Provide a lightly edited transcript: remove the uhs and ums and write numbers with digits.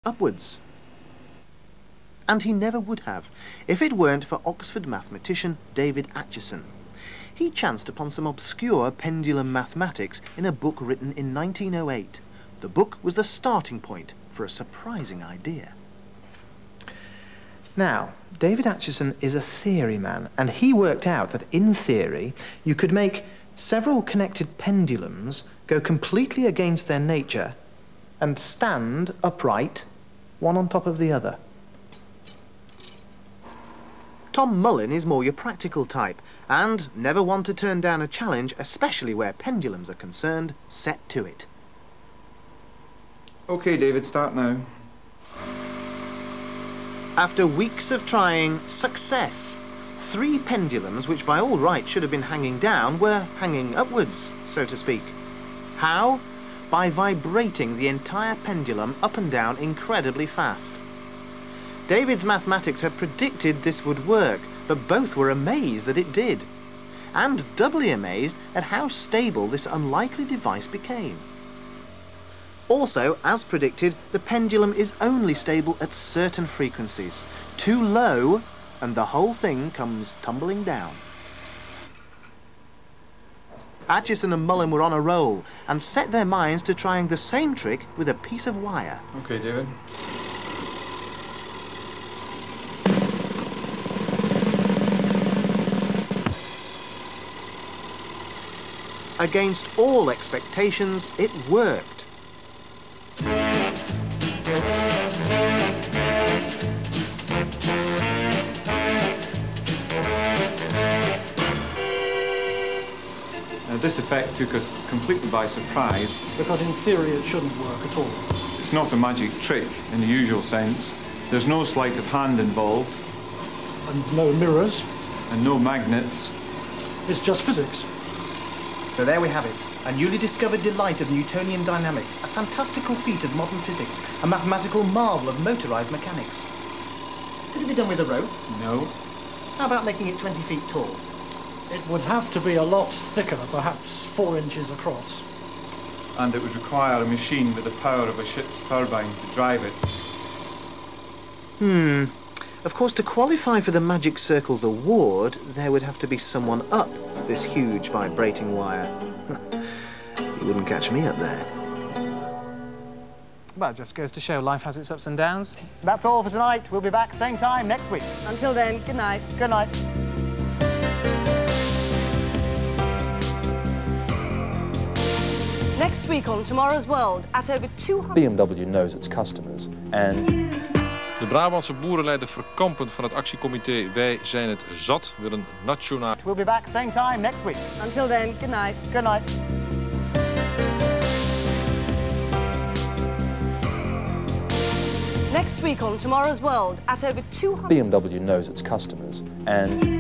upwards. And he never would have, if it weren't for Oxford mathematician David Acheson. He chanced upon some obscure pendulum mathematics in a book written in 1908. The book was the starting point for a surprising idea. Now, David Acheson is a theory man, and he worked out that in theory you could make several connected pendulums go completely against their nature and stand upright, one on top of the other. Tom Mullin is more your practical type, and never one to turn down a challenge, especially where pendulums are concerned, set to it. OK, David, start now. After weeks of trying, success. 3 pendulums, which by all rights should have been hanging down, were hanging upwards, so to speak. How? By vibrating the entire pendulum up and down incredibly fast. David's mathematics had predicted this would work, but both were amazed that it did. And doubly amazed at how stable this unlikely device became. Also, as predicted, the pendulum is only stable at certain frequencies. Too low, and the whole thing comes tumbling down. Acheson and Mullin were on a roll and set their minds to trying the same trick with a piece of wire. OK, David. Against all expectations, it worked. This effect took us completely by surprise. Because in theory it shouldn't work at all. It's not a magic trick in the usual sense. There's no sleight of hand involved. And no mirrors. And no magnets. It's just physics. So there we have it, a newly discovered delight of Newtonian dynamics, a fantastical feat of modern physics, a mathematical marvel of motorised mechanics. Could it be done with a rope? No. How about making it 20 feet tall? It would have to be a lot thicker, perhaps 4 inches across. And it would require a machine with the power of a ship's turbine to drive it. Of course, to qualify for the Magic Circle's award, there would have to be someone up this huge vibrating wire. You wouldn't catch me up there. Well, it just goes to show life has its ups and downs. That's all for tonight. We'll be back same time next week. Until then, good night. Good night. Next week on Tomorrow's World, at over 200... BMW knows its customers and... De Brabantse boeren lijden verkampend van het actiecomité Wij zijn het zat, willen nationaal... We'll be back same time next week. Until then, good night. Good night. Next week on Tomorrow's World, at over 200... BMW knows its customers and...